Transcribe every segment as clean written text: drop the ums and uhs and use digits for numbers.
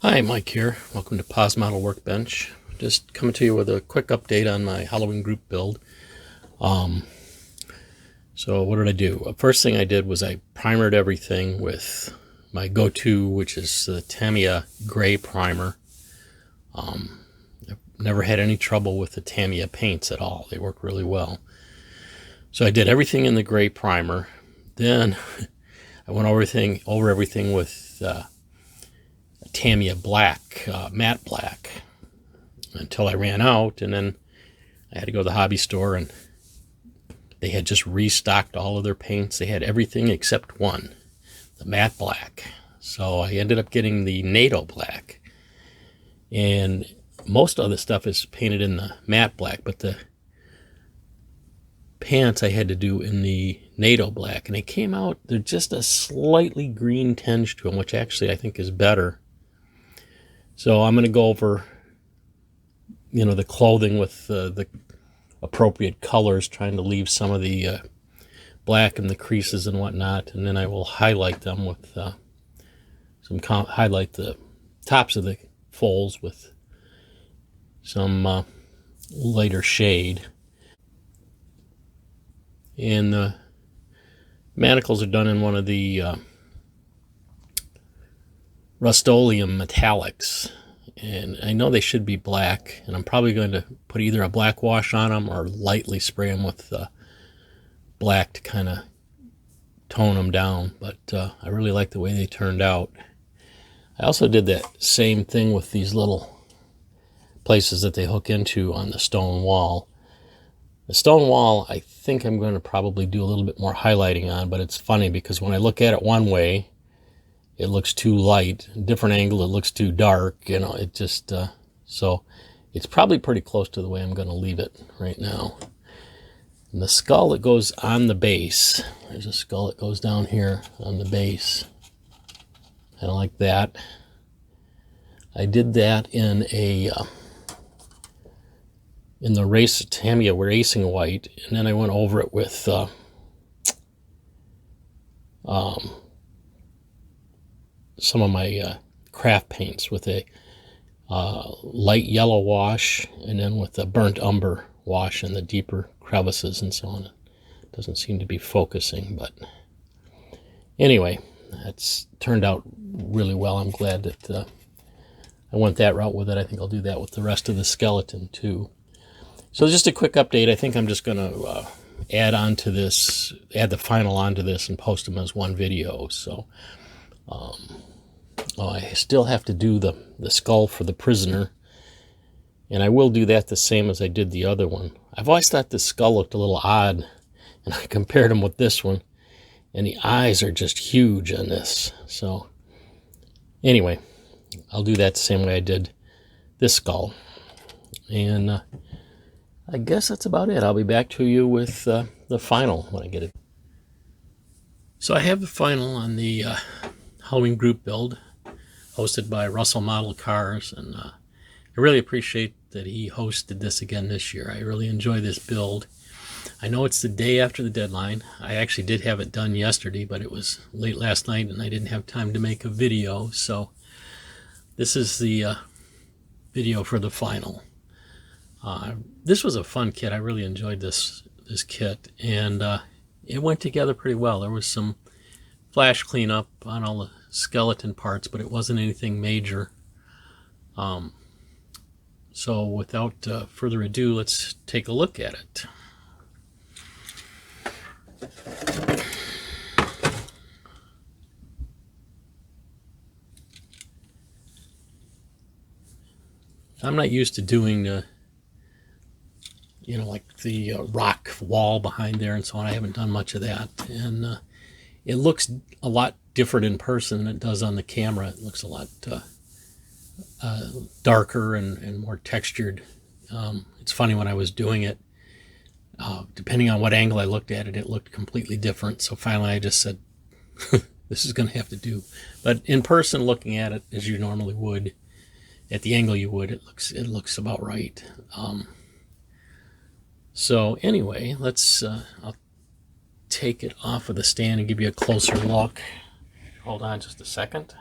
Hi, Mike here. Welcome to pasmodelworkbench. Just coming to you with a quick update on my Halloween group build. So what did I do? First thing I did was I primered everything with my go-to, which is the Tamiya gray primer. I've never had any trouble with the Tamiya paints at all. They work really well. So I did everything in the gray primer. Then I went over everything with Tamiya black, matte black, until I ran out, and then I had to go to the hobby store, and they had just restocked all of their paints. They had everything except one, the matte black. So I ended up getting the NATO black, and most of the stuff is painted in the matte black, but the pants I had to do in the NATO black, and they came out, they're just a slightly green tinge to them, which actually I think is better. So I'm going to go over, the clothing with the appropriate colors, trying to leave some of the black in the creases and whatnot, and then I will highlight them with highlight the tops of the folds with some lighter shade. And the manacles are done in one of the Rust-Oleum metallics, and I know they should be black, and I'm probably going to put either a black wash on them or lightly spray them with black to kind of tone them down, but I really like the way they turned out. I also did that same thing with these little places that they hook into on the stone wall. The stone wall, I think I'm going to probably do a little bit more highlighting on, but it's funny because when I look at it one way, it looks too light. Different angle, it looks too dark. It just, so it's probably pretty close to the way I'm going to leave it right now. And the skull that goes on the base, there's a skull that goes down here on the base. Kind of like that. I did that in the Tamiya Racing White, and then I went over it with some of my craft paints with a light yellow wash, and then with a burnt umber wash in the deeper crevices and so on. It doesn't seem to be focusing, but anyway, that's turned out really well. I'm glad that I went that route with it. I think I'll do that with the rest of the skeleton too. So just a quick update. I think I'm just going to add the final onto this and post them as one video. So I still have to do the skull for the prisoner, and I will do that the same as I did the other one. I've always thought this skull looked a little odd, and I compared them with this one, and the eyes are just huge on this. So anyway, I'll do that the same way I did this skull. And I guess that's about it. I'll be back to you with the final when I get it. So I have the final on the Halloween group build, hosted by Russell Model Cars, and I really appreciate that he hosted this again this year. I really enjoy this build. I know it's the day after the deadline. I actually did have it done yesterday, but it was late last night and I didn't have time to make a video, so this is the video for the final. This was a fun kit. I really enjoyed this kit, and it went together pretty well. There was some flash cleanup on all the skeleton parts, but it wasn't anything major. So without further ado, let's take a look at it. I'm not used to doing like the rock wall behind there and so on. I haven't done much of that, and it looks a lot different in person than it does on the camera. It looks a lot darker and more textured. It's funny, when I was doing it, depending on what angle I looked at it, it looked completely different. So finally I just said, this is going to have to do. But in person, looking at it as you normally would, at the angle you would, it looks about right. So anyway, I'll take it off of the stand and give you a closer look. Hold on just a second.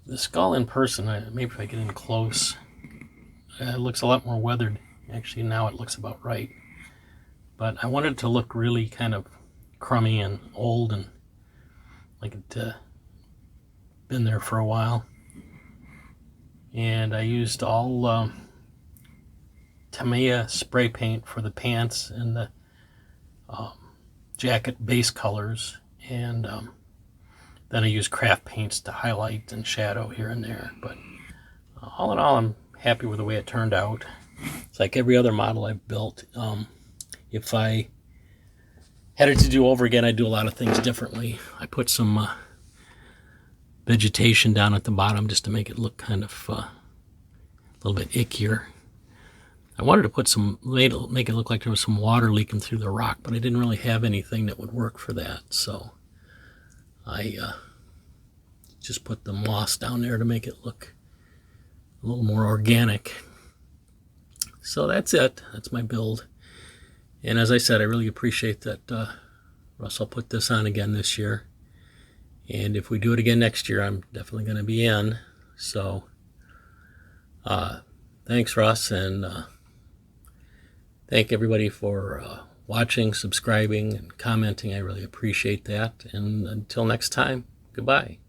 The skull in person, maybe if I get in close, it looks a lot more weathered. Actually, now it looks about right. But I wanted it to look really kind of crummy and old and like it been there for a while. And I used all Tamiya spray paint for the pants and the jacket base colors, and then I used craft paints to highlight and shadow here and there. But all in all, I'm happy with the way it turned out. It's like every other model I've built. If I had it to do over again, I'd do a lot of things differently. I put some vegetation down at the bottom just to make it look kind of a little bit ickier. I wanted to put make it look like there was some water leaking through the rock, but I didn't really have anything that would work for that. So I just put the moss down there to make it look a little more organic. So that's it. That's my build. And as I said, I really appreciate that Russell put this on again this year. And if we do it again next year, I'm definitely going to be in. So thanks, Russ, and thank everybody for watching, subscribing, and commenting. I really appreciate that. And until next time, goodbye.